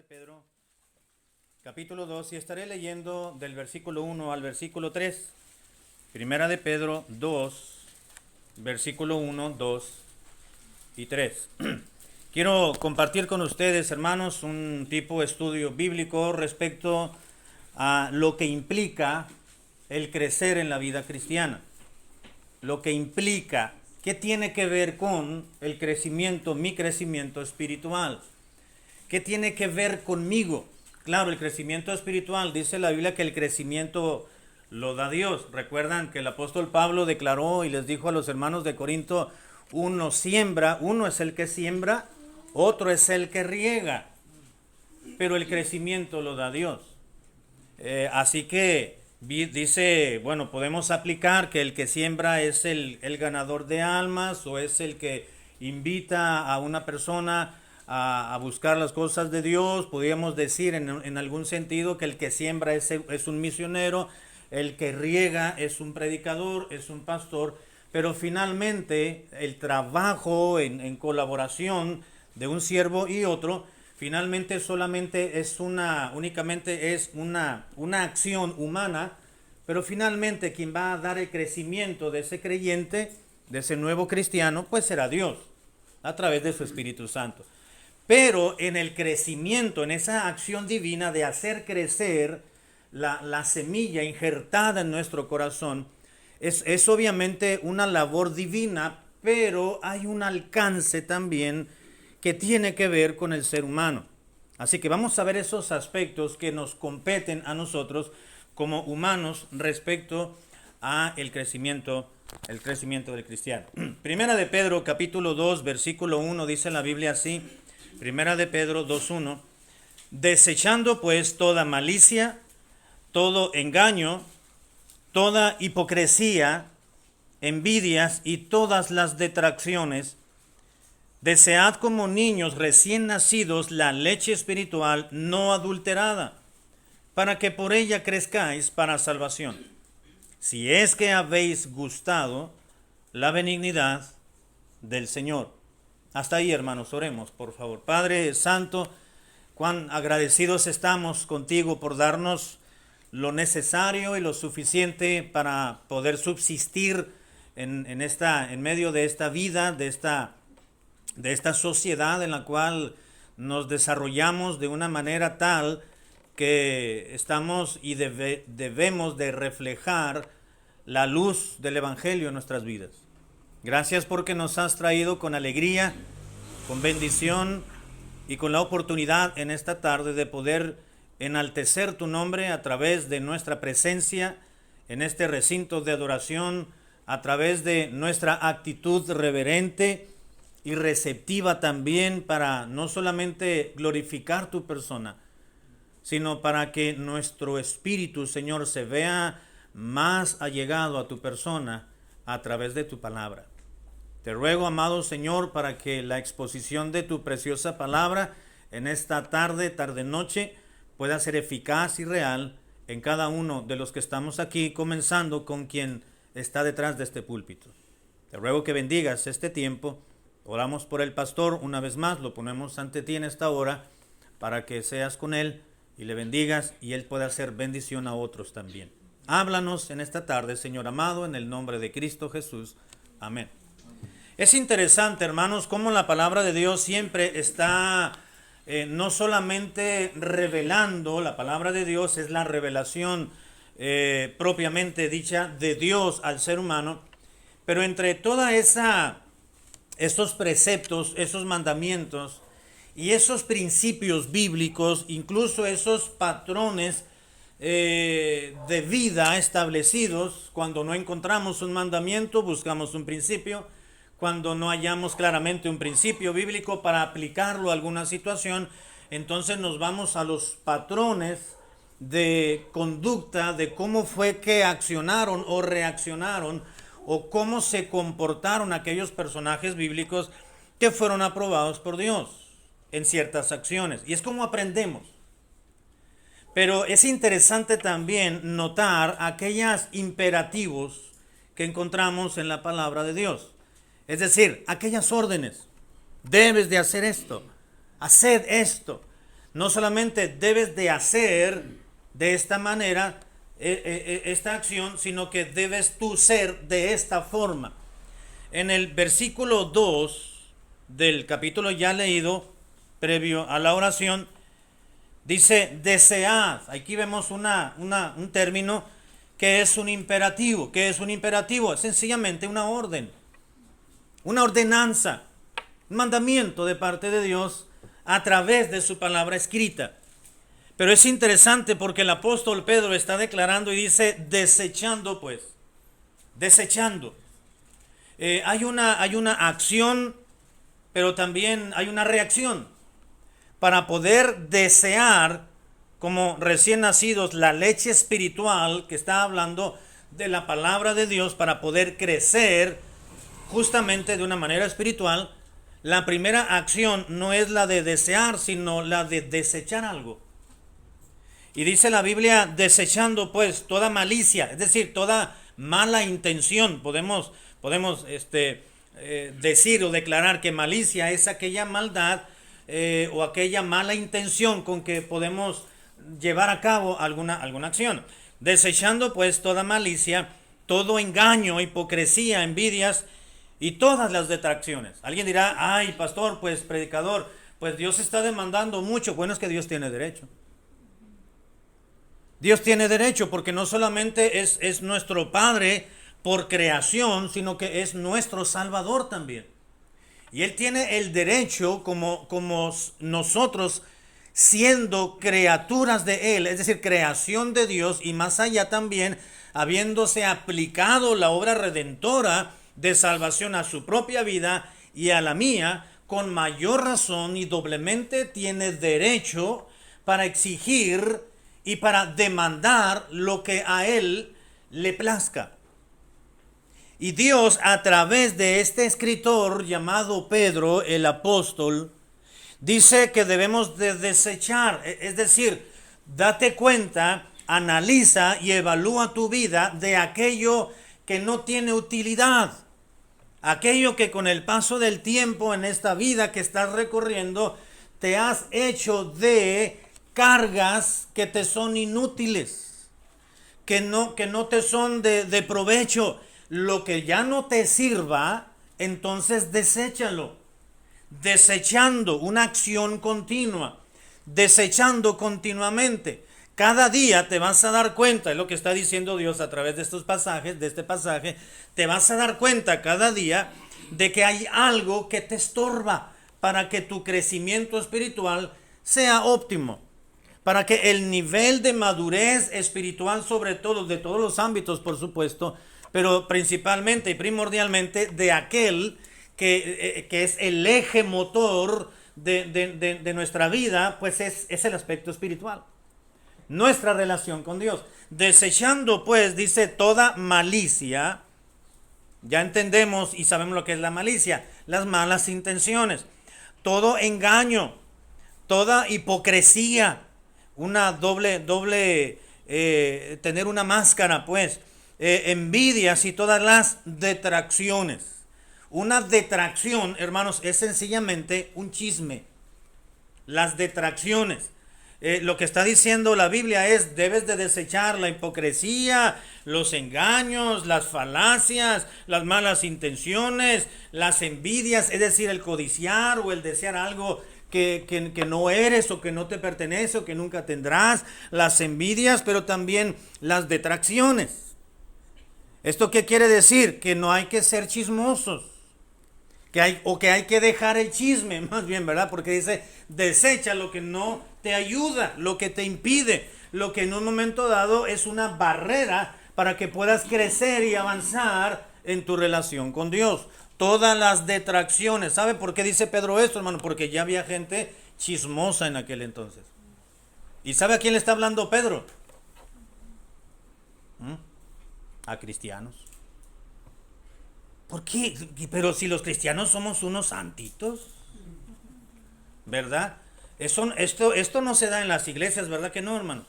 Pedro, capítulo 2, y estaré leyendo del versículo 1 al versículo 3. Primera de Pedro 2, versículo 1, 2 y 3. Quiero compartir con ustedes, hermanos, un tipo de estudio bíblico respecto a lo que implica el crecer en la vida cristiana. Lo que implica, ¿qué tiene que ver con el crecimiento, mi crecimiento espiritual? ¿Qué tiene que ver conmigo? Claro, el crecimiento espiritual, dice la Biblia que el crecimiento lo da Dios. Recuerdan que el apóstol Pablo declaró y les dijo a los hermanos de Corinto, uno siembra, uno es el que siembra, otro es el que riega, pero el crecimiento lo da Dios. Así que dice, bueno, podemos aplicar que el que siembra es el ganador de almas o es el que invita a una persona a buscar las cosas de Dios. Podríamos decir en algún sentido que el que siembra es un misionero, el que riega es un predicador, es un pastor, pero finalmente el trabajo en colaboración de un siervo y otro, finalmente únicamente es una acción humana, pero finalmente quien va a dar el crecimiento de ese creyente, de ese nuevo cristiano, pues será Dios, a través de su Espíritu Santo. Pero en el crecimiento, en esa acción divina de hacer crecer la semilla injertada en nuestro corazón, es obviamente una labor divina, pero hay un alcance también que tiene que ver con el ser humano. Así que vamos a ver esos aspectos que nos competen a nosotros como humanos respecto a el crecimiento del cristiano. Primera de Pedro, capítulo 2, versículo 1, dice la Biblia así. Primera de Pedro 2:1, desechando pues toda malicia, todo engaño, toda hipocresía, envidias y todas las detracciones, desead como niños recién nacidos la leche espiritual no adulterada, para que por ella crezcáis para salvación, si es que habéis gustado la benignidad del Señor. Hasta ahí, hermanos, oremos, por favor. Padre Santo, cuán agradecidos estamos contigo por darnos lo necesario y lo suficiente para poder subsistir en medio de esta vida, de esta sociedad en la cual nos desarrollamos de una manera tal que estamos y debemos de reflejar la luz del Evangelio en nuestras vidas. Gracias porque nos has traído con alegría, con bendición y con la oportunidad en esta tarde de poder enaltecer tu nombre a través de nuestra presencia en este recinto de adoración, a través de nuestra actitud reverente y receptiva también para no solamente glorificar tu persona, sino para que nuestro espíritu, Señor, se vea más allegado a tu persona a través de tu palabra. Te ruego, amado Señor, para que la exposición de tu preciosa palabra en esta tarde-noche, pueda ser eficaz y real en cada uno de los que estamos aquí, comenzando con quien está detrás de este púlpito. Te ruego que bendigas este tiempo. Oramos por el pastor una vez más, lo ponemos ante ti en esta hora, para que seas con él y le bendigas y él pueda hacer bendición a otros también. Háblanos en esta tarde, Señor amado, en el nombre de Cristo Jesús. Amén. Es interesante, hermanos, cómo la palabra de Dios siempre está no solamente revelando. La palabra de Dios es la revelación propiamente dicha de Dios al ser humano, pero entre toda esos preceptos, esos mandamientos y esos principios bíblicos, incluso esos patrones de vida establecidos, cuando no encontramos un mandamiento, buscamos un principio. Cuando no hallamos claramente un principio bíblico para aplicarlo a alguna situación, entonces nos vamos a los patrones de conducta, de cómo fue que accionaron o reaccionaron, o cómo se comportaron aquellos personajes bíblicos que fueron aprobados por Dios en ciertas acciones. Y es como aprendemos. Pero es interesante también notar aquellos imperativos que encontramos en la palabra de Dios. Es decir, aquellas órdenes. Debes de hacer esto. Haced esto. No solamente debes de hacer de esta manera esta acción, sino que debes tú ser de esta forma. En el versículo 2 del capítulo ya leído, previo a la oración, dice desead. Aquí vemos un término que es un imperativo. ¿Qué es un imperativo? Es sencillamente una orden, una ordenanza, un mandamiento de parte de Dios a través de su palabra escrita. Pero es interesante porque el apóstol Pedro está declarando y dice desechando, pues, desechando. Hay una acción, pero también hay una reacción. Para poder desear, como recién nacidos, la leche espiritual que está hablando de la palabra de Dios, para poder crecer justamente de una manera espiritual, la primera acción no es la de desear, sino la de desechar algo. Y dice la Biblia, desechando pues toda malicia, es decir, toda mala intención. Podemos decir o declarar que malicia es aquella maldad o aquella mala intención con que podemos llevar a cabo alguna acción. Desechando pues toda malicia, todo engaño, hipocresía, envidias y todas las detracciones. Alguien dirá, ay pastor, pues predicador, pues Dios está demandando mucho. Bueno, es que Dios tiene derecho. Dios tiene derecho porque no solamente es nuestro Padre por creación, sino que es nuestro Salvador también. Y Él tiene el derecho como nosotros siendo criaturas de Él, es decir, creación de Dios, y más allá también habiéndose aplicado la obra redentora de salvación a su propia vida y a la mía, con mayor razón y doblemente tiene derecho para exigir y para demandar lo que a Él le plazca. Y Dios, a través de este escritor llamado Pedro, el apóstol, dice que debemos de desechar, es decir, date cuenta, analiza y evalúa tu vida de aquello que no tiene utilidad, aquello que con el paso del tiempo en esta vida que estás recorriendo, te has hecho de cargas que te son inútiles, que no te son de provecho. Lo que ya no te sirva, entonces deséchalo. Desechando una acción continua, desechando continuamente. Cada día te vas a dar cuenta, es lo que está diciendo Dios a través de estos pasajes, de este pasaje, te vas a dar cuenta cada día de que hay algo que te estorba para que tu crecimiento espiritual sea óptimo, para que el nivel de madurez espiritual, sobre todo, de todos los ámbitos, por supuesto, pero principalmente y primordialmente de aquel que es el eje motor de nuestra vida, pues es el aspecto espiritual, nuestra relación con Dios. Desechando pues, dice, toda malicia. Ya entendemos y sabemos lo que es la malicia, las malas intenciones, todo engaño, toda hipocresía, una tener una máscara, pues, envidias y todas las detracciones. Una detracción, hermanos, es sencillamente un chisme. Las detracciones. Lo que está diciendo la Biblia es, debes de desechar la hipocresía, los engaños, las falacias, las malas intenciones, las envidias, es decir, el codiciar o el desear algo que no eres o que no te pertenece o que nunca tendrás, las envidias, pero también las detracciones. ¿Esto qué quiere decir? Que no hay que ser chismosos, que hay que dejar el chisme, más bien, ¿verdad? Porque dice, desecha lo que no te ayuda, lo que te impide, lo que en un momento dado es una barrera para que puedas crecer y avanzar en tu relación con Dios. Todas las detracciones. ¿Sabe por qué dice Pedro esto, hermano? Porque ya había gente chismosa en aquel entonces. ¿Y sabe a quién le está hablando Pedro? A cristianos. ¿Por qué? Pero si los cristianos somos unos santitos, ¿verdad? Esto no se da en las iglesias, ¿verdad que no, hermano?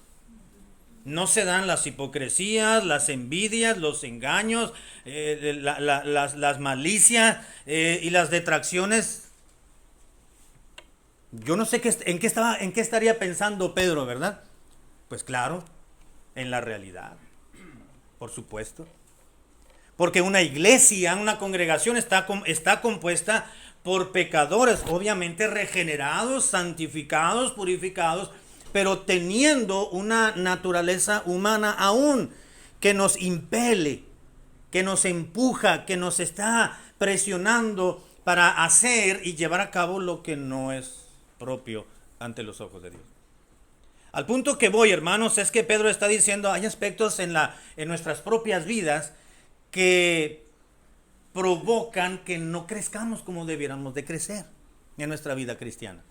No se dan las hipocresías, las envidias, los engaños, las malicias y las detracciones. Yo no sé en qué estaría pensando Pedro, ¿verdad? Pues claro, en la realidad, por supuesto. Porque una iglesia, una congregación está compuesta por pecadores, obviamente regenerados, santificados, purificados, pero teniendo una naturaleza humana aún que nos impele, que nos empuja, que nos está presionando para hacer y llevar a cabo lo que no es propio ante los ojos de Dios. Al punto que voy, hermanos, es que Pedro está diciendo, hay aspectos en nuestras propias vidas que provocan que no crezcamos como debiéramos de crecer en nuestra vida cristiana.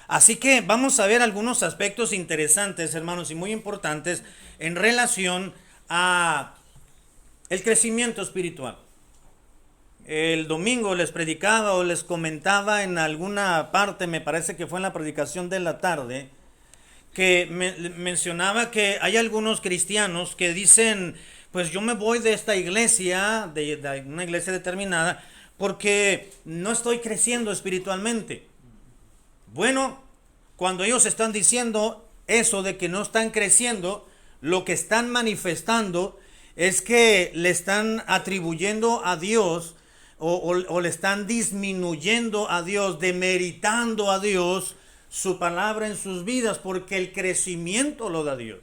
Así que vamos a ver algunos aspectos interesantes, hermanos, y muy importantes en relación a el crecimiento espiritual. El domingo les predicaba o les comentaba en alguna parte, me parece que fue en la predicación de la tarde, que mencionaba que hay algunos cristianos que dicen, pues yo me voy de esta iglesia, de una iglesia determinada, porque no estoy creciendo espiritualmente. Bueno, cuando ellos están diciendo eso de que no están creciendo, lo que están manifestando es que le están atribuyendo a Dios o le están disminuyendo a Dios, demeritando a Dios su palabra en sus vidas, porque el crecimiento lo da Dios.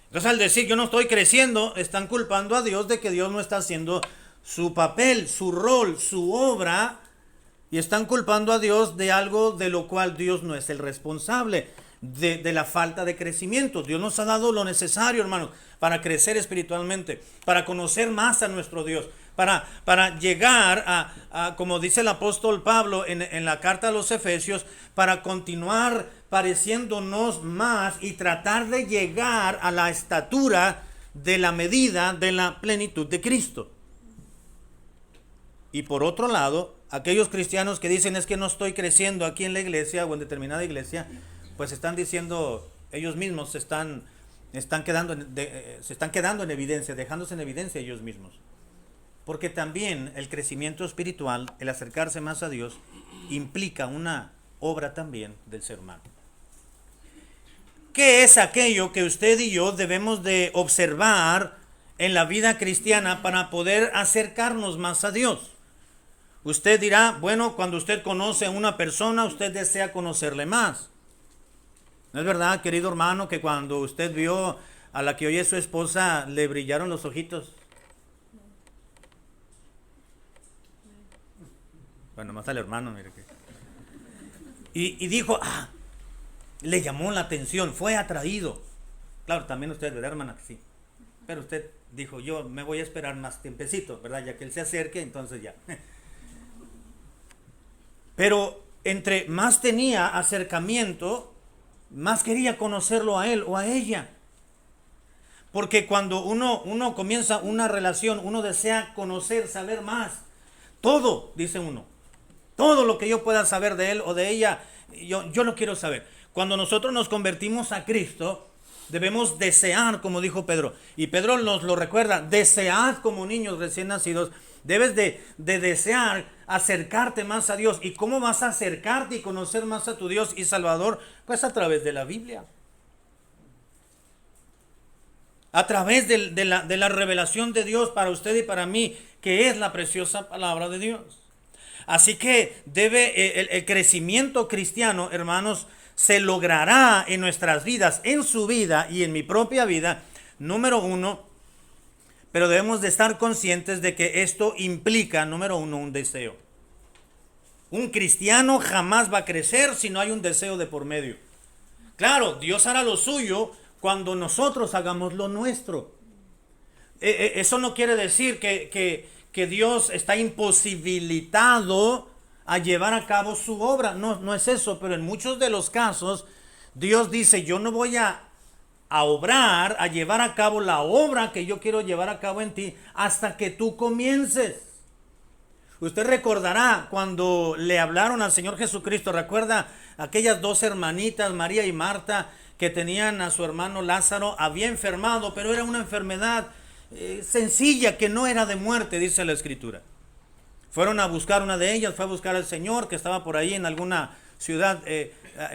Entonces, al decir yo no estoy creciendo, están culpando a Dios de que Dios no está haciendo su papel, su rol, su obra, y están culpando a Dios de algo de lo cual Dios no es el responsable, de la falta de crecimiento. Dios nos ha dado lo necesario, hermanos, para crecer espiritualmente, para conocer más a nuestro Dios, para llegar a, como dice el apóstol Pablo en la carta a los Efesios, para continuar pareciéndonos más y tratar de llegar a la estatura de la medida de la plenitud de Cristo. Y por otro lado, aquellos cristianos que dicen es que no estoy creciendo aquí en la iglesia o en determinada iglesia, pues están diciendo, ellos mismos se están quedando en evidencia, dejándose en evidencia ellos mismos. Porque también el crecimiento espiritual, el acercarse más a Dios, implica una obra también del ser humano. ¿Qué es aquello que usted y yo debemos de observar en la vida cristiana para poder acercarnos más a Dios? Usted dirá, bueno, cuando usted conoce a una persona, usted desea conocerle más. ¿No es verdad, querido hermano, que cuando usted vio a la que hoy es su esposa, le brillaron los ojitos? Bueno, más al hermano, mire que. Y dijo, le llamó la atención, fue atraído. Claro, también usted, ¿verdad, hermana? Sí. Pero usted dijo, yo me voy a esperar más tiempecito, ¿verdad? Ya que él se acerque, entonces ya. Pero entre más tenía acercamiento, más quería conocerlo a él o a ella. Porque cuando uno comienza una relación, uno desea conocer, saber más. Todo, dice uno. Todo lo que yo pueda saber de él o de ella, yo lo quiero saber. Cuando nosotros nos convertimos a Cristo, debemos desear, como dijo Pedro. Y Pedro nos lo recuerda, desead como niños recién nacidos. Debes de desear acercarte más a Dios. ¿Y cómo vas a acercarte y conocer más a tu Dios y Salvador? Pues a través de la Biblia. A través de la revelación de Dios para usted y para mí, que es la preciosa palabra de Dios. Así que el crecimiento cristiano, hermanos, se logrará en nuestras vidas, en su vida y en mi propia vida, número uno, pero debemos de estar conscientes de que esto implica, número uno, un deseo. Un cristiano jamás va a crecer si no hay un deseo de por medio. Claro, Dios hará lo suyo cuando nosotros hagamos lo nuestro. Eso no quiere decir que Dios está imposibilitado a llevar a cabo su obra. No es eso, pero en muchos de los casos Dios dice, yo no voy a obrar, a llevar a cabo la obra que yo quiero llevar a cabo en ti hasta que tú comiences. Usted recordará cuando le hablaron al Señor Jesucristo, recuerda aquellas dos hermanitas, María y Marta, que tenían a su hermano Lázaro, había enfermado, pero era una enfermedad sencilla, que no era de muerte, dice la Escritura. Fueron a buscar una de ellas, fue a buscar al Señor que estaba por ahí en alguna ciudad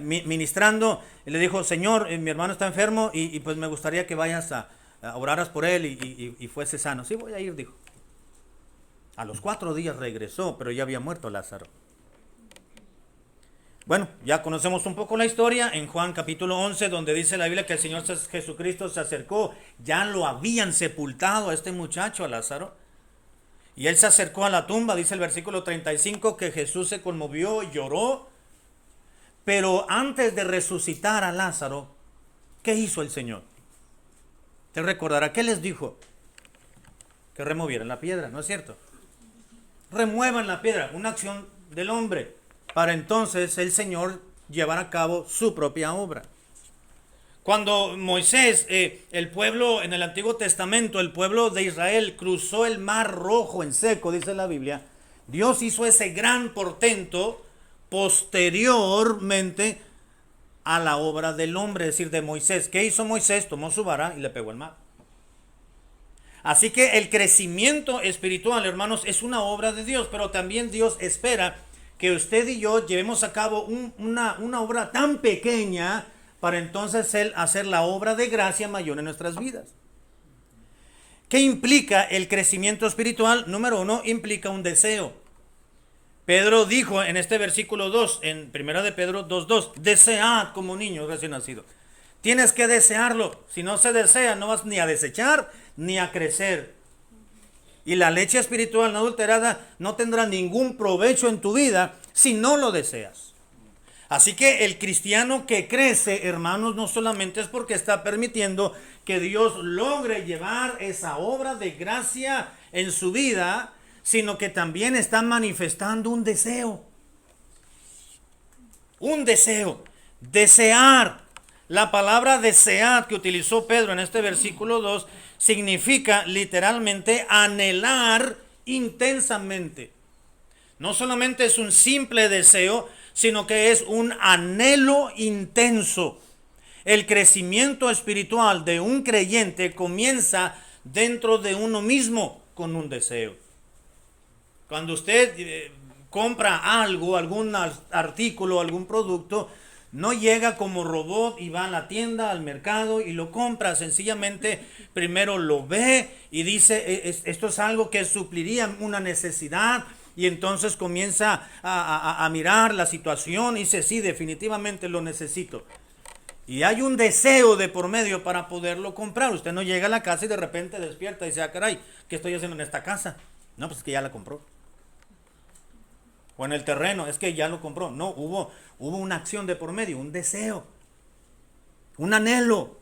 ministrando. Y le dijo, Señor, mi hermano está enfermo y pues me gustaría que vayas a oraras por él y fuese sano. Sí, voy a ir, dijo. A los 4 días regresó, pero ya había muerto Lázaro. Bueno, ya conocemos un poco la historia en Juan capítulo 11, donde dice la Biblia que el Señor Jesucristo se acercó. Ya lo habían sepultado a este muchacho, a Lázaro. Y él se acercó a la tumba, dice el versículo 35, que Jesús se conmovió, lloró. Pero antes de resucitar a Lázaro, ¿qué hizo el Señor? Te recordará, ¿qué les dijo? Que removieran la piedra, ¿no es cierto? Remuevan la piedra, una acción del hombre, para entonces el Señor llevar a cabo su propia obra. Cuando Moisés, el pueblo en el Antiguo Testamento, el pueblo de Israel cruzó el Mar Rojo en seco, dice la Biblia, Dios hizo ese gran portento posteriormente a la obra del hombre, es decir, de Moisés. ¿Qué hizo Moisés? Tomó su vara y le pegó al mar. Así que el crecimiento espiritual, hermanos, es una obra de Dios, pero también Dios espera que usted y yo llevemos a cabo una obra tan pequeña para entonces Él hacer la obra de gracia mayor en nuestras vidas. ¿Qué implica el crecimiento espiritual? Número 1, implica un deseo. Pedro dijo en este versículo 2, en 1 de Pedro 2:2, desead como niños recién nacidos. Tienes que desearlo. Si no se desea, no vas ni a desechar ni a crecer. Y la leche espiritual no adulterada no tendrá ningún provecho en tu vida si no lo deseas. Así que el cristiano que crece, hermanos, no solamente es porque está permitiendo que Dios logre llevar esa obra de gracia en su vida, sino que también está manifestando un deseo. Un deseo. Desear. La palabra desear que utilizó Pedro en este versículo 2 significa literalmente anhelar intensamente. No solamente es un simple deseo, sino que es un anhelo intenso. El crecimiento espiritual de un creyente comienza dentro de uno mismo con un deseo. Cuando usted compra algo, algún artículo, algún producto, no llega como robot y va a la tienda, al mercado y lo compra. Sencillamente primero lo ve y dice, esto es algo que supliría una necesidad. Y entonces comienza a mirar la situación y dice, sí, definitivamente lo necesito. Y hay un deseo de por medio para poderlo comprar. Usted no llega a la casa y de repente despierta y dice, ah, caray, ¿qué estoy haciendo en esta casa? No, pues es que ya la compró. O en el terreno, es que ya lo compró. No, hubo una acción de por medio, un deseo, un anhelo.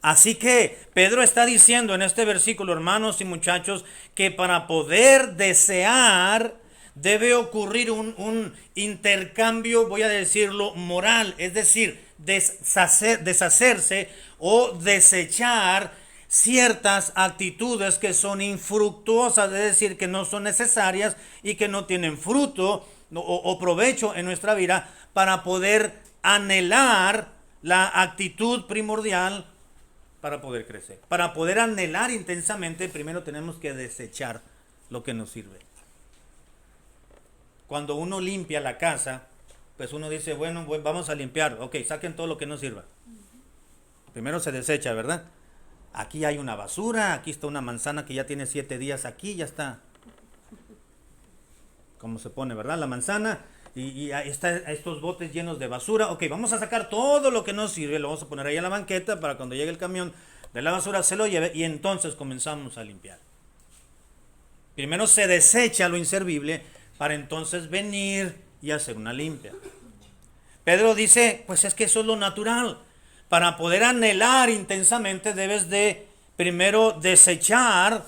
Así que Pedro está diciendo en este versículo, hermanos y muchachos, que para poder desear debe ocurrir un intercambio, voy a decirlo, moral, es decir, deshacerse o desechar ciertas actitudes que son infructuosas, es decir, que no son necesarias y que no tienen fruto o provecho en nuestra vida, para poder anhelar la actitud primordial para poder crecer. Para poder anhelar intensamente, primero tenemos que desechar lo que nos sirve. Cuando uno limpia la casa, pues uno dice, bueno, vamos a limpiar. Ok, saquen todo lo que no sirva. Primero se desecha, ¿verdad? Aquí hay una basura, aquí está una manzana que ya tiene 7 días aquí, ya está. ¿Cómo se pone, verdad? La manzana, y ahí está estos botes llenos de basura. Ok, vamos a sacar todo lo que no sirve, lo vamos a poner ahí en la banqueta para cuando llegue el camión de la basura se lo lleve y entonces comenzamos a limpiar. Primero se desecha lo inservible para entonces venir y hacer una limpia. Pedro dice, pues es que eso es lo natural. Para poder anhelar intensamente debes de primero desechar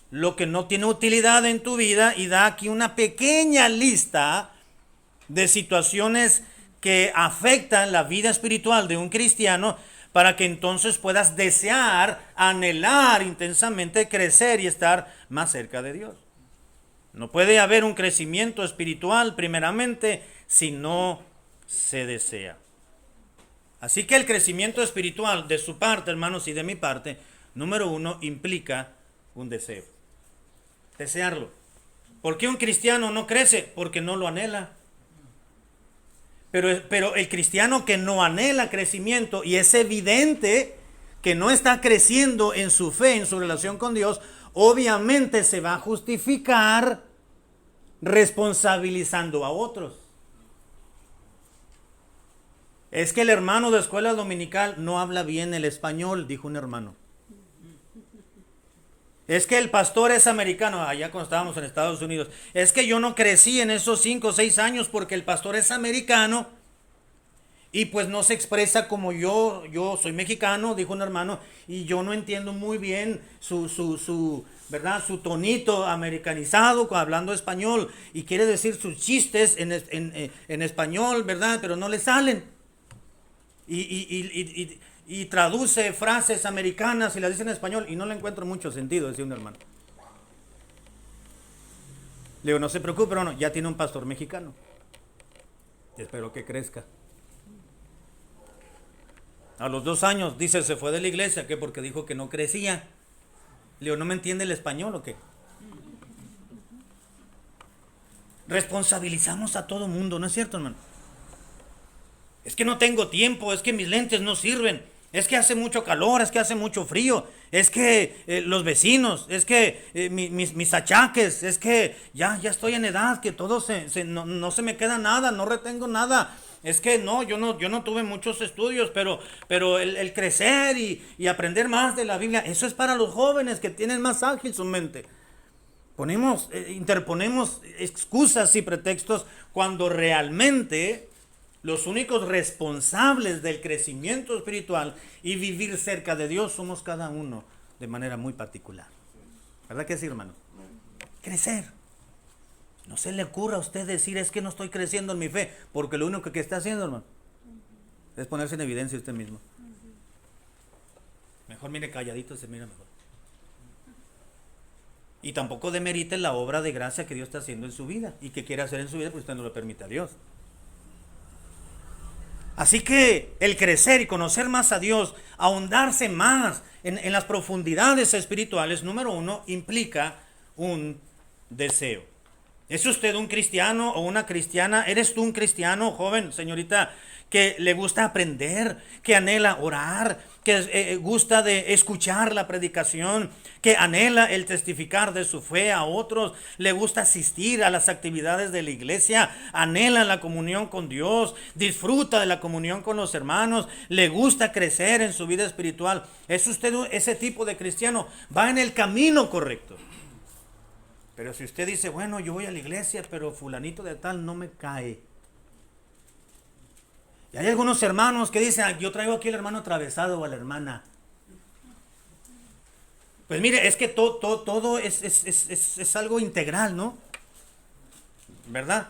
lo que no tiene utilidad en tu vida, y da aquí una pequeña lista de situaciones que afectan la vida espiritual de un cristiano, para que entonces puedas desear, anhelar intensamente crecer y estar más cerca de Dios. No puede haber un crecimiento espiritual primeramente si no se desea. Así que el crecimiento espiritual de su parte, hermanos, y de mi parte, número 1, implica un deseo. Desearlo. ¿Por qué un cristiano no crece? Porque no lo anhela. Pero el cristiano que no anhela crecimiento y es evidente que no está creciendo en su fe, en su relación con Dios, obviamente se va a justificar responsabilizando a otros. Es que el hermano de escuela dominical no habla bien el español, dijo un hermano. Es que el pastor es americano, allá cuando estábamos en Estados Unidos. Es que yo no crecí en esos 5 o 6 años porque el pastor es americano y pues no se expresa como yo soy mexicano, dijo un hermano, y yo no entiendo muy bien ¿verdad? Su tonito americanizado hablando español y quiere decir sus chistes en español, ¿verdad? Pero no le salen. Y traduce frases americanas y las dice en español y no le encuentro mucho sentido, decía un hermano. Le digo, no se preocupe, hermano, ya tiene un pastor mexicano. Espero que crezca. A los 2 años, dice, se fue de la iglesia, que porque dijo que no crecía. Le digo, ¿no me entiende el español o qué? Responsabilizamos a todo mundo, ¿no es cierto, hermano? Es que no tengo tiempo, es que mis lentes no sirven, es que hace mucho calor, es que hace mucho frío, es que los vecinos, es que mis achaques, es que ya estoy en edad, que todo no se me queda nada, no retengo nada. Es que no, yo no tuve muchos estudios, pero el crecer y aprender más de la Biblia, eso es para los jóvenes que tienen más ágil su mente. Interponemos excusas y pretextos cuando realmente los únicos responsables del crecimiento espiritual y vivir cerca de Dios somos cada uno de manera muy particular. ¿Verdad que sí, hermano? Crecer. No se le ocurra a usted decir, es que no estoy creciendo en mi fe, porque lo único que está haciendo, hermano, es ponerse en evidencia usted mismo. Mejor mire calladito, se mira mejor. Y tampoco demerite la obra de gracia que Dios está haciendo en su vida y que quiere hacer en su vida, porque usted no lo permite a Dios. Así que el crecer y conocer más a Dios, ahondarse más en las profundidades espirituales, número 1, implica un deseo. ¿Es usted un cristiano o una cristiana? ¿Eres tú un cristiano, joven, señorita, que le gusta aprender, que anhela orar, que gusta de escuchar la predicación, que anhela el testificar de su fe a otros, le gusta asistir a las actividades de la iglesia, anhela la comunión con Dios, disfruta de la comunión con los hermanos, le gusta crecer en su vida espiritual? ¿Es usted ese tipo de cristiano? Va en el camino correcto. Pero si usted dice, bueno, yo voy a la iglesia, pero fulanito de tal no me cae. Y hay algunos hermanos que dicen, yo traigo aquí al hermano atravesado o a la hermana. Pues mire, es que todo es algo integral, ¿no? ¿Verdad?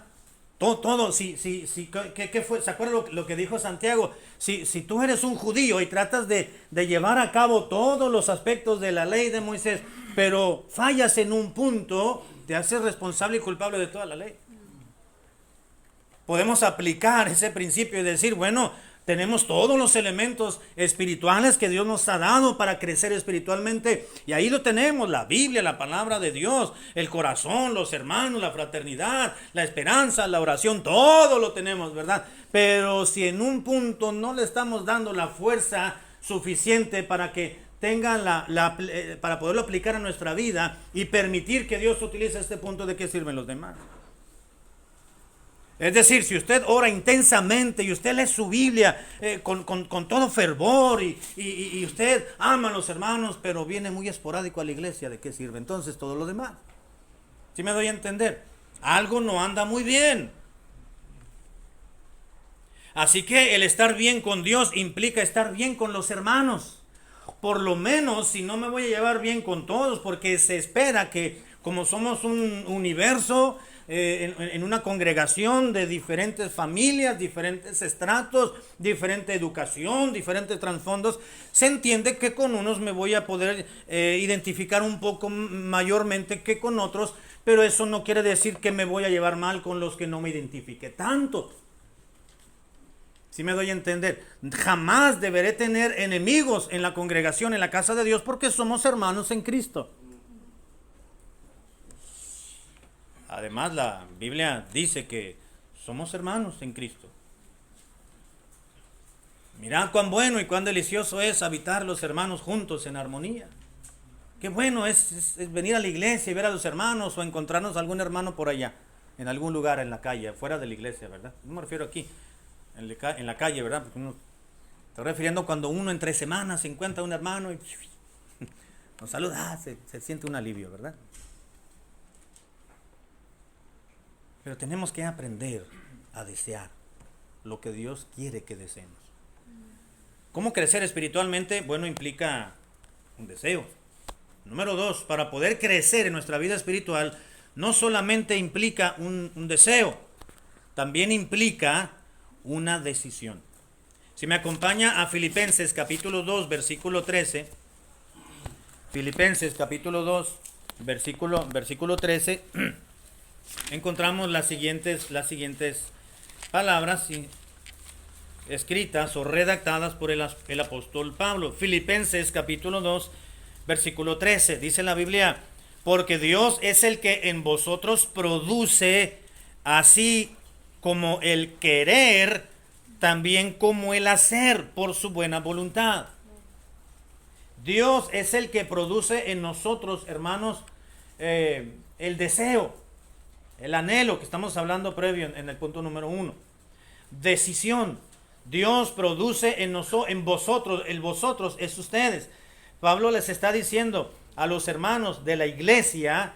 Todo, ¿qué fue? ¿Se acuerda lo que dijo Santiago? Si tú eres un judío y tratas de llevar a cabo todos los aspectos de la ley de Moisés, pero fallas en un punto, te haces responsable y culpable de toda la ley. Podemos aplicar ese principio y decir, bueno, tenemos todos los elementos espirituales que Dios nos ha dado para crecer espiritualmente. Y ahí lo tenemos, la Biblia, la palabra de Dios, el corazón, los hermanos, la fraternidad, la esperanza, la oración, todo lo tenemos, ¿verdad? Pero si en un punto no le estamos dando la fuerza suficiente para que tenga para poderlo aplicar a nuestra vida y permitir que Dios utilice este punto, ¿de qué sirven los demás? Es decir, si usted ora intensamente y usted lee su Biblia con todo fervor y usted ama a los hermanos, pero viene muy esporádico a la iglesia, ¿de qué sirve entonces todo lo demás? ¿Sí me doy a entender? Algo no anda muy bien. Así que el estar bien con Dios implica estar bien con los hermanos. Por lo menos, si no me voy a llevar bien con todos, porque se espera que como somos un universo, en una congregación de diferentes familias, diferentes estratos, diferente educación, diferentes trasfondos, se entiende que con unos me voy a poder identificar un poco mayormente que con otros, pero eso no quiere decir que me voy a llevar mal con los que no me identifique tanto. ¿Sí me doy a entender? Jamás deberé tener enemigos en la congregación, en la casa de Dios, porque somos hermanos en Cristo. Además, la Biblia dice que somos hermanos en Cristo. Mirad cuán bueno y cuán delicioso es habitar los hermanos juntos en armonía. Qué bueno es venir a la iglesia y ver a los hermanos, o encontrarnos algún hermano por allá, en algún lugar en la calle, fuera de la iglesia, ¿verdad? No me refiero aquí, en la calle, ¿verdad? Porque estoy refiriendo cuando uno entre semanas se encuentra un hermano y nos saluda, se siente un alivio, ¿verdad? Pero tenemos que aprender a desear lo que Dios quiere que deseemos. ¿Cómo crecer espiritualmente? Bueno, implica un deseo. Número 2, para poder crecer en nuestra vida espiritual, no solamente implica un deseo, también implica una decisión. Si me acompaña a Filipenses capítulo 2, versículo 13. Filipenses capítulo 2, versículo 13. Encontramos las siguientes palabras escritas o redactadas por el apóstol Pablo. Filipenses capítulo 2, versículo 13. Dice la Biblia: porque Dios es el que en vosotros produce así como el querer, también como el hacer por su buena voluntad. Dios es el que produce en nosotros, hermanos, el deseo, el anhelo, que estamos hablando previo en el punto número 1. Decisión. Dios produce en vosotros, el vosotros es ustedes. Pablo les está diciendo a los hermanos de la iglesia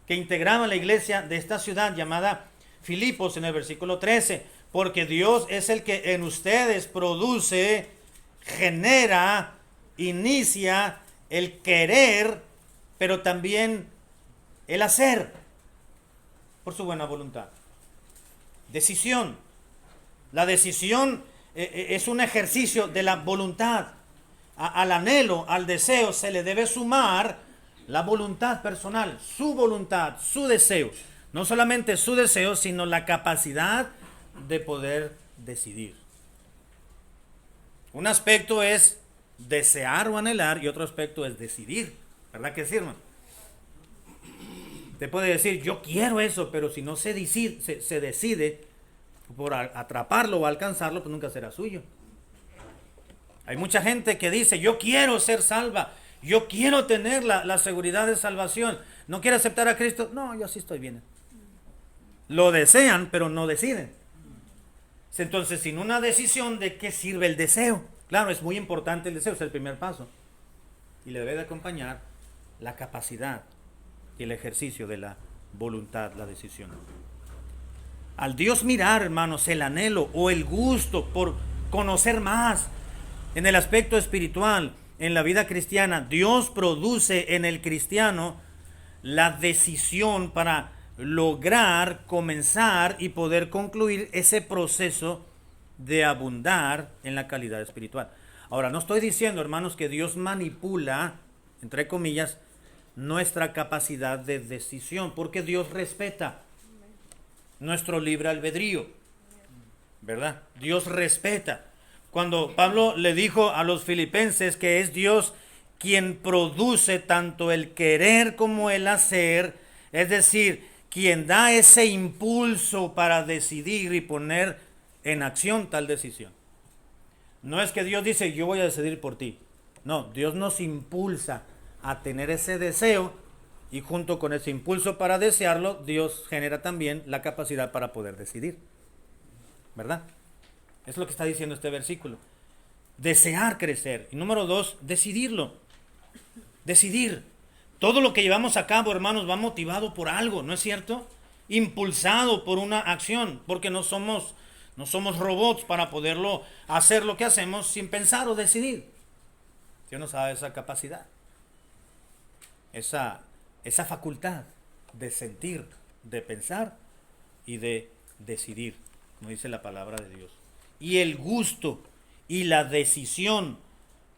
que integraban la iglesia de esta ciudad llamada Filipos en el versículo 13, porque Dios es el que en ustedes produce, genera, inicia el querer, pero también el hacer por su buena voluntad. Decisión. La decisión es un ejercicio de la voluntad. Al anhelo, al deseo, se le debe sumar la voluntad personal, su voluntad, su deseo. No solamente su deseo, sino la capacidad de poder decidir. Un aspecto es desear o anhelar y otro aspecto es decidir. ¿Verdad que sí, hermano? Usted puede decir, yo quiero eso, pero si no se decide por atraparlo o alcanzarlo, pues nunca será suyo. Hay mucha gente que dice, yo quiero ser salva, yo quiero tener la seguridad de salvación. ¿No quiere aceptar a Cristo? No, yo sí estoy bien. Lo desean, pero no deciden. Entonces, sin una decisión, ¿de qué sirve el deseo? Claro, es muy importante el deseo, es el primer paso. Y le debe de acompañar la capacidad y el ejercicio de la voluntad, la decisión. Al Dios mirar, hermanos, el anhelo o el gusto por conocer más en el aspecto espiritual, en la vida cristiana, Dios produce en el cristiano la decisión para lograr, comenzar y poder concluir ese proceso de abundar en la calidad espiritual. Ahora, no estoy diciendo, hermanos, que Dios manipula, entre comillas, nuestra capacidad de decisión, porque Dios respeta nuestro libre albedrío, ¿verdad? Dios respeta. Cuando Pablo le dijo a los filipenses que es Dios quien produce tanto el querer como el hacer, es decir, quien da ese impulso para decidir y poner en acción tal decisión. No es que Dios dice, yo voy a decidir por ti. No, Dios nos impulsa a tener ese deseo y junto con ese impulso para desearlo, Dios genera también la capacidad para poder decidir. ¿Verdad? Es lo que está diciendo este versículo. Desear crecer. Y número 2, decidirlo. Decidir. Todo lo que llevamos a cabo, hermanos, va motivado por algo, ¿no es cierto? Impulsado por una acción, porque no somos robots para poderlo hacer lo que hacemos sin pensar o decidir. Dios nos da esa capacidad, esa facultad de sentir, de pensar y de decidir, como dice la palabra de Dios. Y el gusto y la decisión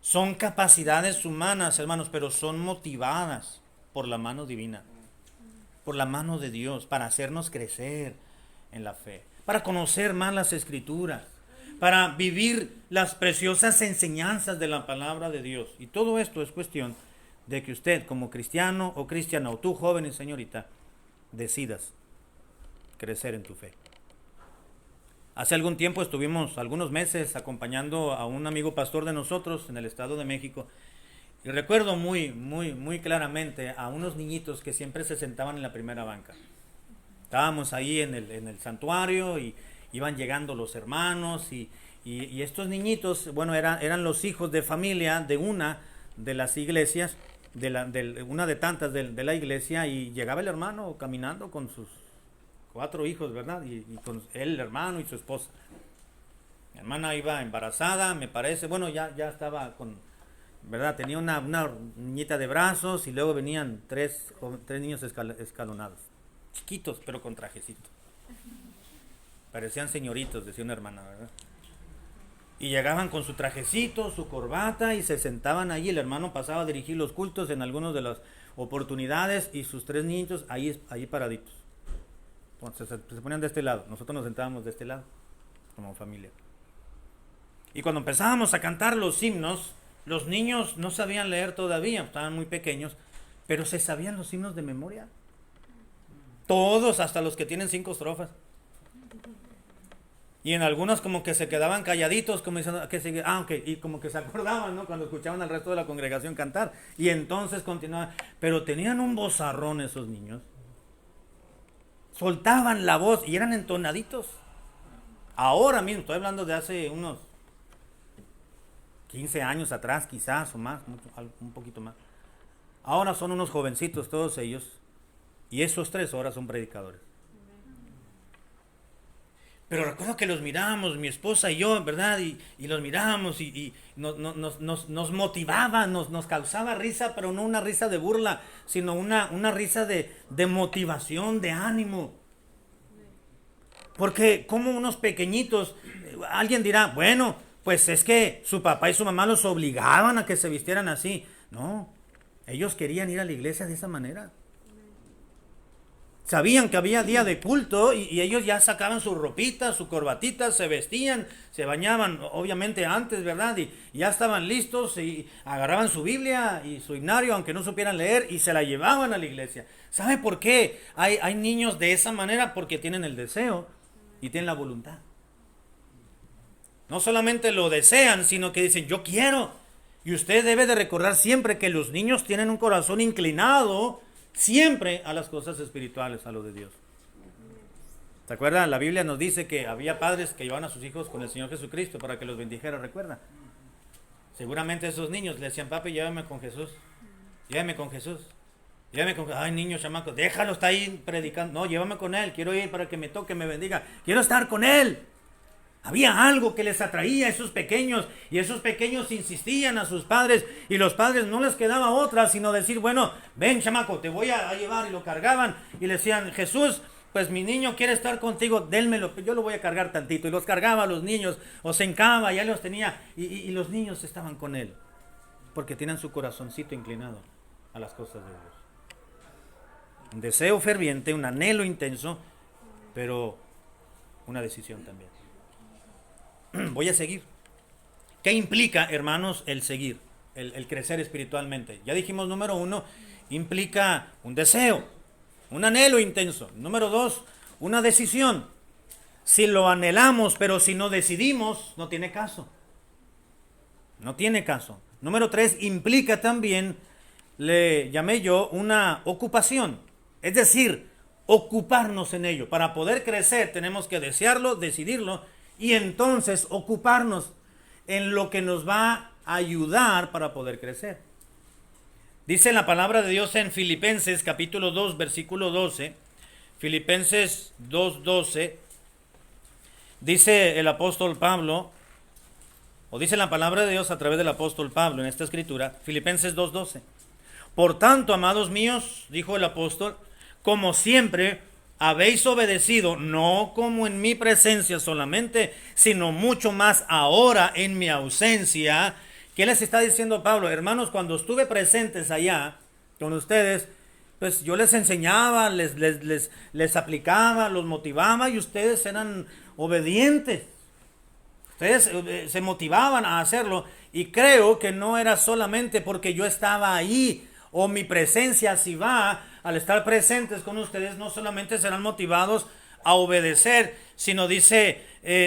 son capacidades humanas, hermanos, pero son motivadas por la mano divina, por la mano de Dios, para hacernos crecer en la fe, para conocer más las Escrituras, para vivir las preciosas enseñanzas de la palabra de Dios. Y todo esto es cuestión de que usted, como cristiano o cristiana, o tú, joven y señorita, decidas crecer en tu fe. Hace algún tiempo estuvimos algunos meses acompañando a un amigo pastor de nosotros en el Estado de México. Y recuerdo muy claramente a unos niñitos que siempre se sentaban en la primera banca. Estábamos ahí en el santuario y iban llegando los hermanos y estos niñitos, bueno, eran los hijos de familia de una de las iglesias, una de tantas de la iglesia, y llegaba el hermano caminando con sus 4 hijos, ¿verdad? Y con él, el hermano y su esposa. Mi hermana iba embarazada, me parece, bueno, ya estaba con, ¿verdad? Tenía una niñita de brazos y luego venían tres niños escalonados, chiquitos pero con trajecito. Parecían señoritos, decía una hermana, ¿verdad? Y llegaban con su trajecito, su corbata y se sentaban ahí. El hermano pasaba a dirigir los cultos en algunas de las oportunidades y sus 3 niños ahí paraditos. Entonces se ponían de este lado, nosotros nos sentábamos de este lado como familia. Y cuando empezábamos a cantar los himnos, los niños no sabían leer todavía, estaban muy pequeños, pero se sabían los himnos de memoria. Todos, hasta los que tienen 5 estrofas. Y en algunos como que se quedaban calladitos, como diciendo, y como que se acordaban, ¿no? Cuando escuchaban al resto de la congregación cantar. Y entonces continuaban. Pero tenían un vozarrón esos niños. Soltaban la voz y eran entonaditos. Ahora mismo, estoy hablando de hace unos 15 años atrás, quizás, o más, un poquito más. Ahora son unos jovencitos todos ellos. Y esos 3 horas son predicadores. Pero recuerdo que los mirábamos, mi esposa y yo, ¿verdad? Y los mirábamos y nos motivaba, nos causaba risa, pero no una risa de burla, sino una risa de motivación, de ánimo. Porque como unos pequeñitos, alguien dirá, bueno, pues es que su papá y su mamá los obligaban a que se vistieran así. No, ellos querían ir a la iglesia de esa manera. Sabían que había día de culto y ellos ya sacaban sus ropitas, su corbatita, se vestían, se bañaban, obviamente antes, ¿verdad? Y ya estaban listos y agarraban su Biblia y su himnario, aunque no supieran leer, y se la llevaban a la iglesia. ¿Sabe por qué hay niños de esa manera? Porque tienen el deseo y tienen la voluntad. No solamente lo desean, sino que dicen, yo quiero. Y usted debe de recordar siempre que los niños tienen un corazón inclinado siempre a las cosas espirituales, a lo de Dios. ¿Se acuerdan? La Biblia nos dice que había padres que llevaban a sus hijos con el Señor Jesucristo para que los bendijera, ¿recuerda? Seguramente esos niños le decían, papi, llévame con Jesús. Llévame con Jesús. Llévame con Jesús. Ay, niño, chamaco, déjalo, está ahí predicando. No, llévame con él, quiero ir para que me toque, me bendiga. Quiero estar con él. Había algo que les atraía a esos pequeños, y esos pequeños insistían a sus padres, y los padres no les quedaba otra sino decir, bueno, ven chamaco, te voy a llevar, y lo cargaban, y le decían, Jesús, pues mi niño quiere estar contigo, dénmelo, yo lo voy a cargar tantito, y los cargaba a los niños, o se encaba, ya los tenía, y los niños estaban con él, porque tienen su corazoncito inclinado a las cosas de Dios. Un deseo ferviente, un anhelo intenso, pero una decisión también. Voy a seguir. ¿Qué implica, hermanos, el seguir? El crecer espiritualmente. Ya dijimos, número 1, implica un deseo, un anhelo intenso. Número 2, una decisión. Si lo anhelamos, pero si no decidimos, no tiene caso. No tiene caso. Número 3, implica también, le llamé yo, una ocupación. Es decir, ocuparnos en ello. Para poder crecer tenemos que desearlo, decidirlo, y entonces ocuparnos en lo que nos va a ayudar para poder crecer. Dice la palabra de Dios en Filipenses capítulo 2, versículo 12. Filipenses 2:12. Dice el apóstol Pablo, o dice la palabra de Dios a través del apóstol Pablo en esta escritura, Filipenses 2:12. Por tanto, amados míos, dijo el apóstol, como siempre habéis obedecido, no como en mi presencia solamente, sino mucho más ahora en mi ausencia. ¿Qué les está diciendo Pablo? Hermanos, cuando estuve presentes allá con ustedes, pues yo les enseñaba, les aplicaba, los motivaba, y ustedes eran obedientes. Ustedes se motivaban a hacerlo, y creo que no era solamente porque yo estaba ahí o mi presencia así va. Al estar presentes con ustedes, no solamente serán motivados a obedecer, sino dice,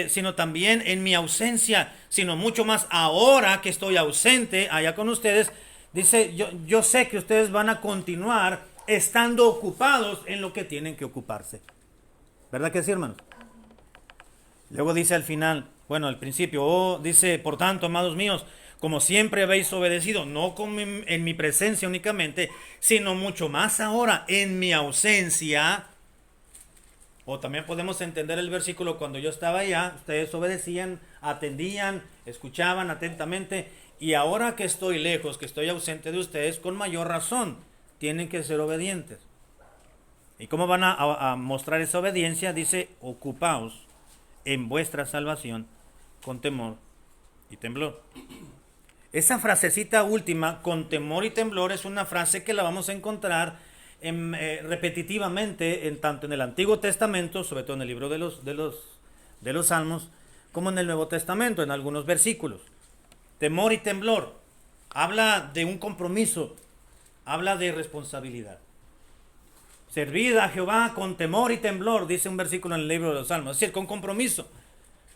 sino también en mi ausencia, sino mucho más ahora que estoy ausente allá con ustedes. Dice, yo sé que ustedes van a continuar estando ocupados en lo que tienen que ocuparse. ¿Verdad que sí, hermanos? Luego dice al final, bueno, al principio, dice, por tanto, amados míos, como siempre habéis obedecido, no en mi presencia únicamente, sino mucho más ahora en mi ausencia. O también podemos entender el versículo, cuando yo estaba allá, ustedes obedecían, atendían, escuchaban atentamente, y ahora que estoy lejos, que estoy ausente de ustedes, con mayor razón, tienen que ser obedientes. ¿Y cómo van a mostrar esa obediencia? Dice, ocupaos en vuestra salvación con temor y temblor. Esa frasecita última, con temor y temblor, es una frase que la vamos a encontrar repetitivamente tanto en el Antiguo Testamento, sobre todo en el libro de los Salmos, como en el Nuevo Testamento, en algunos versículos. Temor y temblor habla de un compromiso, habla de responsabilidad. Servid a Jehová con temor y temblor, dice un versículo en el libro de los Salmos, es decir, con compromiso,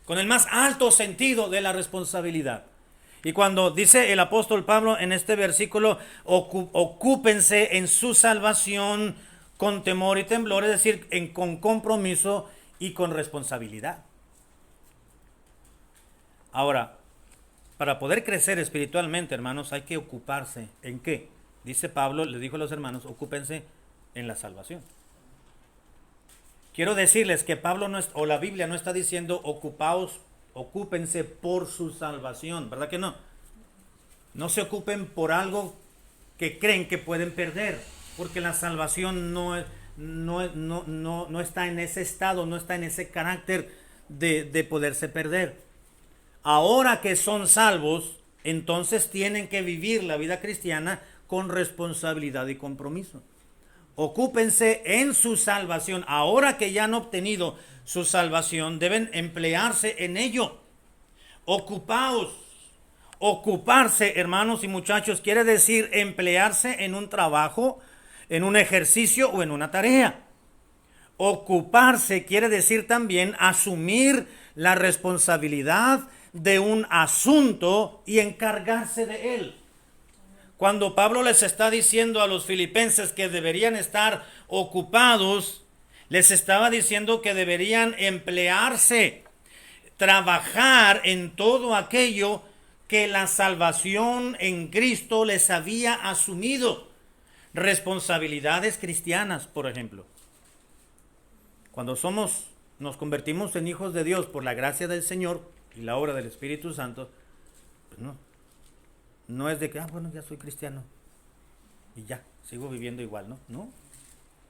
con el más alto sentido de la responsabilidad. Y cuando dice el apóstol Pablo en este versículo, ocúpense en su salvación con temor y temblor, es decir, con compromiso y con responsabilidad. Ahora, para poder crecer espiritualmente, hermanos, hay que ocuparse. ¿En qué? Dice Pablo, le dijo a los hermanos, ocúpense en la salvación. Quiero decirles que Pablo o la Biblia no está diciendo ocúpense por su salvación, ¿verdad que no? No se ocupen por algo que creen que pueden perder, porque la salvación no está en ese estado, no está en ese carácter de poderse perder. Ahora que son salvos, entonces tienen que vivir la vida cristiana con responsabilidad y compromiso. Ocúpense en su salvación. Ahora que ya han obtenido su salvación, deben emplearse en ello. Ocupaos. Ocuparse, hermanos y muchachos, quiere decir emplearse en un trabajo, en un ejercicio o en una tarea. Ocuparse quiere decir también asumir la responsabilidad de un asunto y encargarse de él. Cuando Pablo les está diciendo a los filipenses que deberían estar ocupados, les estaba diciendo que deberían emplearse, trabajar en todo aquello que la salvación en Cristo les había asumido. Responsabilidades cristianas, por ejemplo. Cuando nos convertimos en hijos de Dios por la gracia del Señor y la obra del Espíritu Santo, pues no es de que, bueno, ya soy cristiano y ya, sigo viviendo igual, ¿no? No,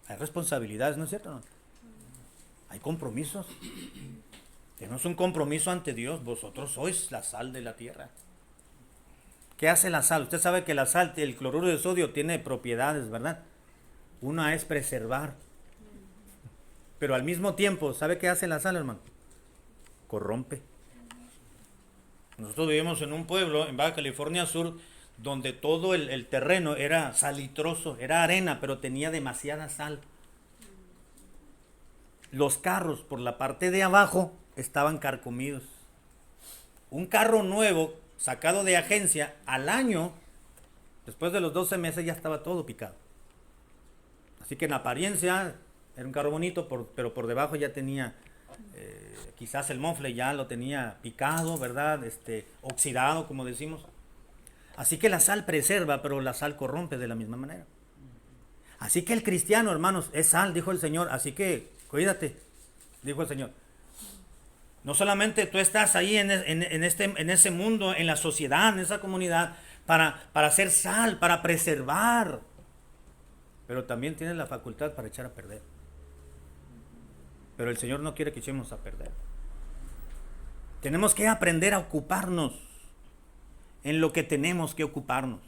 hay responsabilidades, ¿no es cierto? No. Hay compromisos. Tenemos un compromiso ante Dios. Vosotros sois la sal de la tierra. ¿Qué hace la sal? Usted sabe que la sal, el cloruro de sodio, tiene propiedades, ¿verdad? Una es preservar. Pero al mismo tiempo, ¿sabe qué hace la sal, hermano? Corrompe. Nosotros vivimos en un pueblo, en Baja California Sur, donde todo el terreno era salitroso, era arena, pero tenía demasiada sal. Los carros por la parte de abajo estaban carcomidos. Un carro nuevo, sacado de agencia, al año, después de los 12 meses ya estaba todo picado. Así que en apariencia era un carro bonito, pero por debajo ya tenía, quizás el mofle ya lo tenía picado, ¿verdad? Oxidado, como decimos. Así que la sal preserva, pero la sal corrompe de la misma manera. Así que el cristiano, hermanos, es sal, dijo el Señor. Así que cuídate, dijo el Señor. No solamente tú estás ahí en ese mundo, en la sociedad, en esa comunidad, para hacer sal, para preservar, pero también tienes la facultad para echar a perder. Pero el Señor no quiere que echemos a perder. Tenemos que aprender a ocuparnos en lo que tenemos que ocuparnos.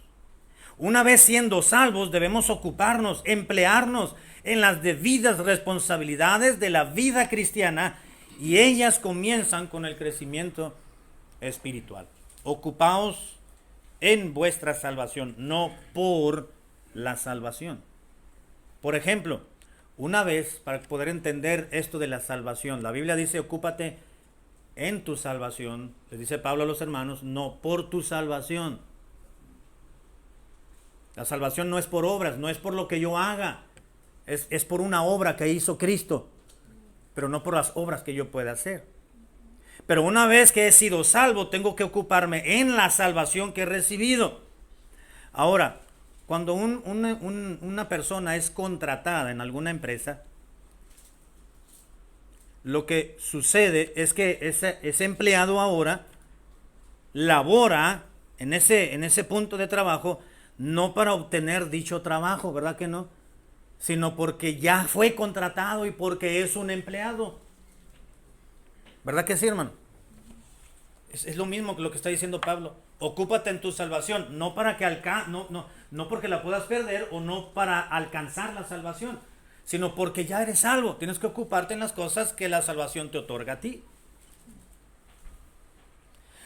Una vez siendo salvos, debemos ocuparnos, emplearnos en las debidas responsabilidades de la vida cristiana, y ellas comienzan con el crecimiento espiritual. Ocupaos en vuestra salvación, no por la salvación. Por ejemplo, Una vez, para poder entender esto de la salvación, la Biblia dice, ocúpate en tu salvación, le dice Pablo a los hermanos, no por tu salvación. La salvación no es por obras, no es por lo que yo haga, es por una obra que hizo Cristo, pero no por las obras que yo pueda hacer. Pero una vez que he sido salvo, tengo que ocuparme en la salvación que he recibido. Ahora, cuando una persona es contratada en alguna empresa, lo que sucede es que ese empleado ahora labora en ese punto de trabajo, no para obtener dicho trabajo, ¿verdad que no? Sino porque ya fue contratado y porque es un empleado. ¿Verdad que sí, hermano? Es lo mismo que lo que está diciendo Pablo. Ocúpate en tu salvación, no para que no porque la puedas perder o no para alcanzar la salvación, sino porque ya eres salvo. Tienes que ocuparte en las cosas que la salvación te otorga a ti.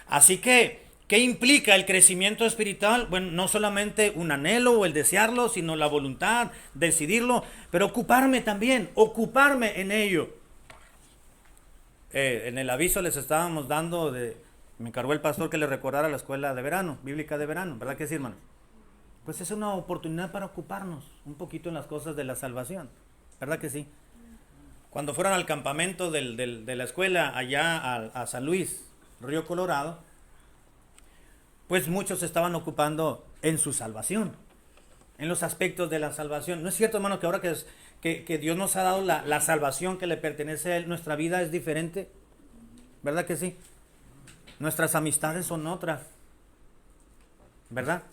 Así que, ¿qué implica el crecimiento espiritual? Bueno, no solamente un anhelo o el desearlo, sino la voluntad, decidirlo, pero ocuparme también, ocuparme en ello. En el aviso les estábamos dando, me encargó el pastor que le recordara la escuela de verano, bíblica de verano, ¿verdad que sí, hermanos? Pues es una oportunidad para ocuparnos un poquito en las cosas de la salvación, ¿verdad que sí? Cuando fueron al campamento de la escuela allá a San Luis, Río Colorado, pues muchos se estaban ocupando en su salvación, en los aspectos de la salvación. ¿No es cierto, hermano, que ahora que Dios nos ha dado la salvación que le pertenece a Él, nuestra vida es diferente? ¿Verdad que sí? Nuestras amistades son otras, ¿verdad?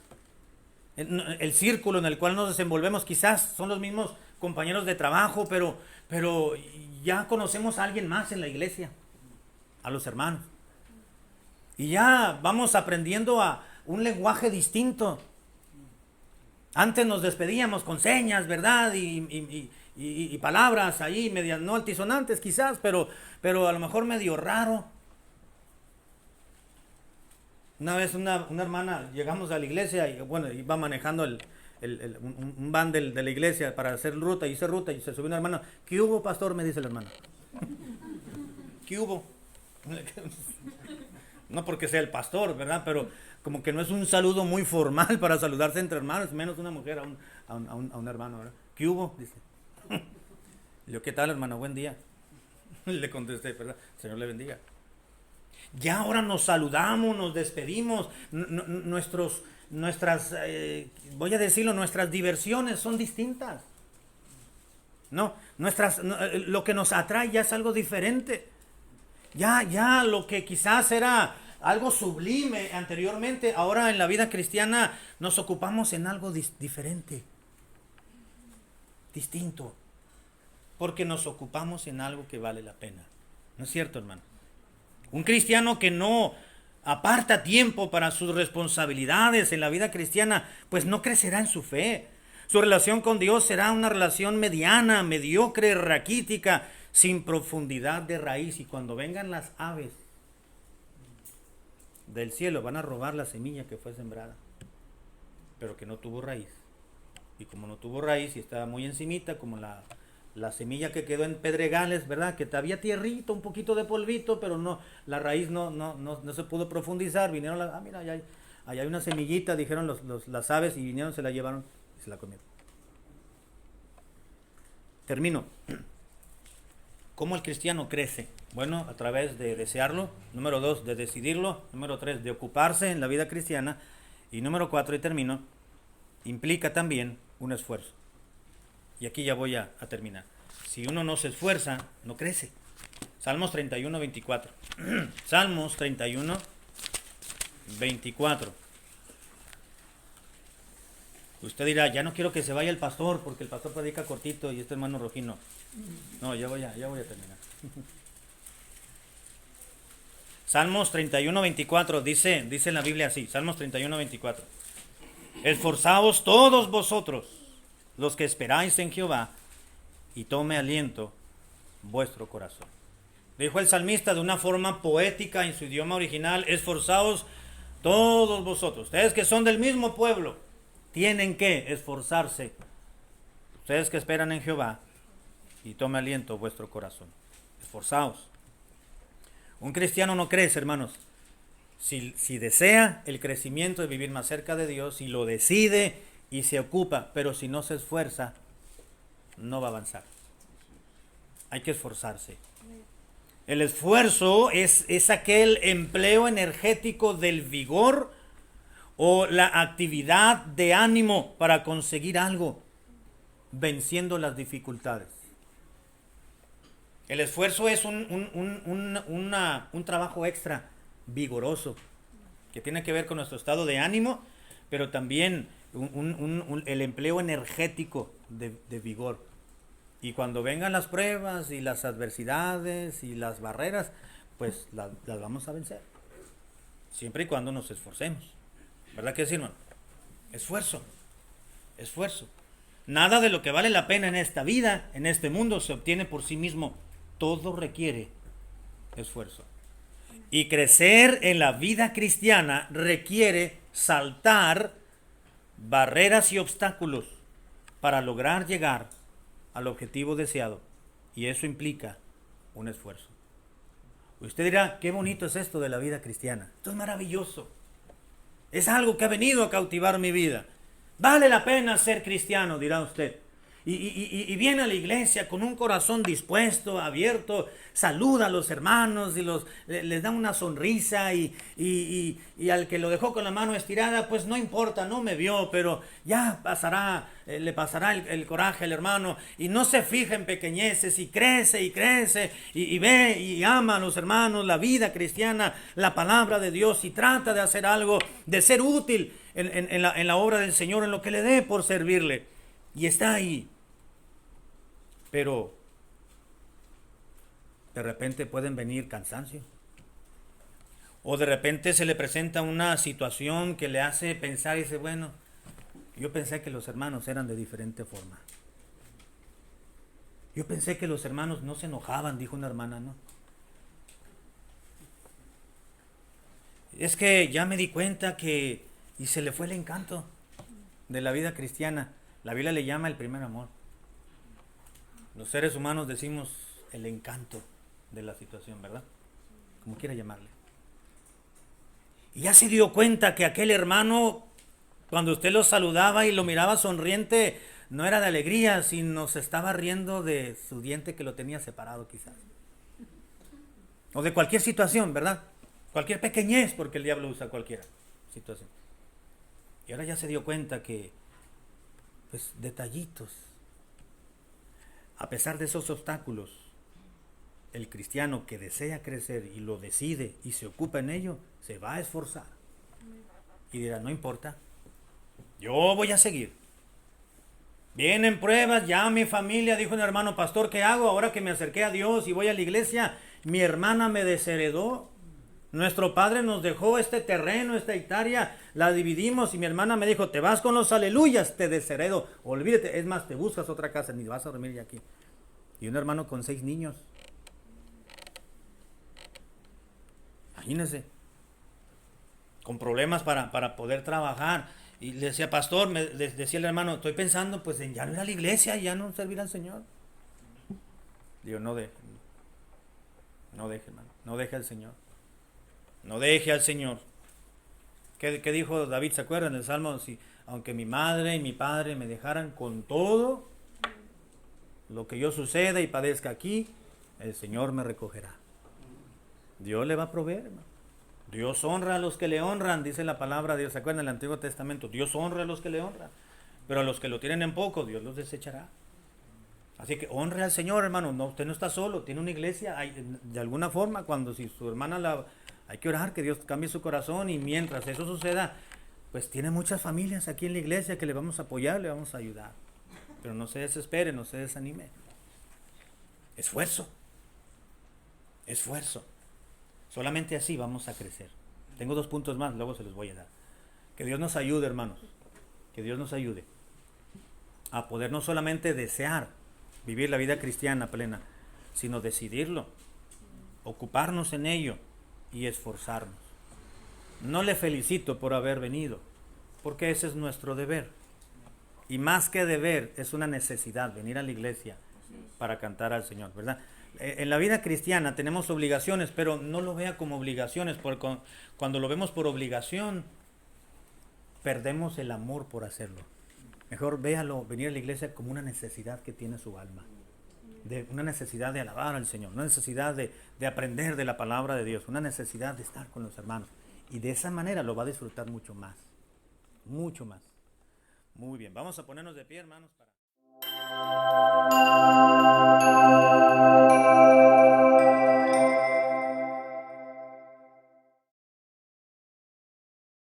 El círculo en el cual nos desenvolvemos quizás son los mismos compañeros de trabajo, pero ya conocemos a alguien más en la iglesia, a los hermanos. Y ya vamos aprendiendo a un lenguaje distinto. Antes nos despedíamos con señas, ¿verdad? Y palabras ahí, medias no altisonantes quizás, pero a lo mejor medio raro. Una vez una hermana, llegamos a la iglesia y bueno, iba manejando un van de la iglesia para hacer ruta, y se subió una hermana. ¿Qué hubo, pastor? Me dice la hermana. ¿Qué hubo? No porque sea el pastor, ¿verdad? Pero como que no es un saludo muy formal para saludarse entre hermanos, menos una mujer a un hermano, ¿verdad? ¿Qué hubo? Dice. Le digo, ¿qué tal, hermano? Buen día. Le contesté, ¿verdad? Señor le bendiga. Ya ahora nos saludamos, nos despedimos, nuestras diversiones son distintas. No, lo que nos atrae ya es algo diferente. Ya lo que quizás era algo sublime anteriormente, ahora en la vida cristiana nos ocupamos en algo diferente, distinto, porque nos ocupamos en algo que vale la pena. ¿No es cierto, hermano? Un cristiano que no aparta tiempo para sus responsabilidades en la vida cristiana, pues no crecerá en su fe. Su relación con Dios será una relación mediana, mediocre, raquítica, sin profundidad de raíz. Y cuando vengan las aves del cielo, van a robar la semilla que fue sembrada, pero que no tuvo raíz. Y como no tuvo raíz y estaba muy encimita, como la semilla que quedó en pedregales, ¿verdad? Que había tierrito, un poquito de polvito, pero no, la raíz no se pudo profundizar. Vinieron mira, allá hay una semillita, dijeron las aves, y vinieron, se la llevaron y se la comieron. Termino. ¿Cómo el cristiano crece? Bueno, a través de desearlo. Número 2, de decidirlo. Número 3, de ocuparse en la vida cristiana. Y número 4, y termino, implica también un esfuerzo. Y aquí ya voy a terminar. Si uno no se esfuerza, no crece. Salmos 31, 24. Salmos 31, 24. Usted dirá, ya no quiero que se vaya el pastor, porque el pastor predica cortito y este hermano Rojino. No, ya voy a terminar. Salmos 31, 24. Dice en la Biblia así. Salmos 31, 24. Esforzaos todos vosotros, los que esperáis en Jehová, y tome aliento vuestro corazón. Dijo el salmista de una forma poética en su idioma original: esforzaos todos vosotros. Ustedes que son del mismo pueblo, tienen que esforzarse. Ustedes que esperan en Jehová, y tome aliento vuestro corazón. Esforzaos. Un cristiano no crece, hermanos. Si desea el crecimiento de vivir más cerca de Dios, si lo decide y se ocupa, pero si no se esfuerza, no va a avanzar. Hay que esforzarse. El esfuerzo es aquel empleo energético del vigor o la actividad de ánimo para conseguir algo, venciendo las dificultades. El esfuerzo es un trabajo extra, vigoroso, que tiene que ver con nuestro estado de ánimo, pero también el empleo energético de vigor. Y cuando vengan las pruebas y las adversidades y las barreras, pues las vamos a vencer. Siempre y cuando nos esforcemos. ¿Verdad que sí, hermano? Esfuerzo. Esfuerzo. Nada de lo que vale la pena en esta vida, en este mundo, se obtiene por sí mismo. Todo requiere esfuerzo. Y crecer en la vida cristiana requiere saltar barreras y obstáculos para lograr llegar al objetivo deseado, y eso implica un esfuerzo. Usted dirá, qué bonito es esto de la vida cristiana. Esto es maravilloso. Es algo que ha venido a cautivar mi vida. Vale la pena ser cristiano, dirá usted. Y viene a la iglesia con un corazón dispuesto, abierto, saluda a los hermanos y les da una sonrisa y al que lo dejó con la mano estirada, pues no importa, no me vio, pero ya pasará, le pasará el coraje al hermano y no se fija en pequeñeces y crece y ve y ama a los hermanos, la vida cristiana, la palabra de Dios y trata de hacer algo, de ser útil en la obra del Señor, en lo que le dé por servirle. Y está ahí. Pero de repente pueden venir cansancio. O de repente se le presenta una situación que le hace pensar y dice, bueno, yo pensé que los hermanos eran de diferente forma. Yo pensé que los hermanos no se enojaban, dijo una hermana, ¿no? Es que ya me di cuenta que, y se le fue el encanto de la vida cristiana. La Biblia le llama el primer amor. Los seres humanos decimos el encanto de la situación, ¿verdad? Como quiera llamarle. Y ya se dio cuenta que aquel hermano, cuando usted lo saludaba y lo miraba sonriente, no era de alegría, sino se estaba riendo de su diente que lo tenía separado quizás. O de cualquier situación, ¿verdad? Cualquier pequeñez, porque el diablo usa cualquier situación. Y ahora ya se dio cuenta que pues detallitos. A pesar de esos obstáculos, el cristiano que desea crecer y lo decide y se ocupa en ello, se va a esforzar. Y dirá, no importa, yo voy a seguir. Vienen pruebas, ya mi familia, dijo un hermano pastor, ¿qué hago ahora que me acerqué a Dios y voy a la iglesia? Mi hermana me desheredó. Nuestro padre nos dejó este terreno, esta hectárea, la dividimos y mi hermana me dijo, te vas con los aleluyas, te desheredo, olvídate, es más, te buscas otra casa, ni vas a dormir ya aquí. Y un hermano con 6 niños. Imagínense, con problemas para poder trabajar. Y le decía, pastor, decía el hermano, estoy pensando pues en ya no ir a la iglesia, ya no servir al Señor. Digo, no deje, hermano, no deje al Señor. No deje al Señor. ¿Qué dijo David? ¿Se acuerdan del Salmo? Si, aunque mi madre y mi padre me dejaran con todo lo que yo suceda y padezca aquí, el Señor me recogerá. Dios le va a proveer, hermano. Dios honra a los que le honran, dice la palabra de Dios. ¿Se acuerdan del Antiguo Testamento? Dios honra a los que le honran, pero a los que lo tienen en poco, Dios los desechará. Así que honre al Señor, hermano. No, usted no está solo, tiene una iglesia. De alguna forma, cuando si su hermana hay que orar que Dios cambie su corazón, y mientras eso suceda, pues tiene muchas familias aquí en la iglesia que le vamos a apoyar, le vamos a ayudar. Pero no se desespere, no se desanime. Esfuerzo. Esfuerzo. Solamente así vamos a crecer. Tengo 2 puntos más, luego se los voy a dar. Que Dios nos ayude, hermanos. Que Dios nos ayude a poder no solamente desear vivir la vida cristiana plena, sino decidirlo, ocuparnos en ello y esforzarnos. No le felicito por haber venido, porque ese es nuestro deber. Y más que deber, es una necesidad venir a la iglesia para cantar al Señor, ¿verdad? En la vida cristiana tenemos obligaciones, pero no lo vea como obligaciones, porque cuando lo vemos por obligación, perdemos el amor por hacerlo. Mejor véalo, venir a la iglesia como una necesidad que tiene su alma, de una necesidad de alabar al Señor, una necesidad de aprender de la palabra de Dios, una necesidad de estar con los hermanos. Y de esa manera lo va a disfrutar mucho más, mucho más. Muy bien, vamos a ponernos de pie, hermanos, para...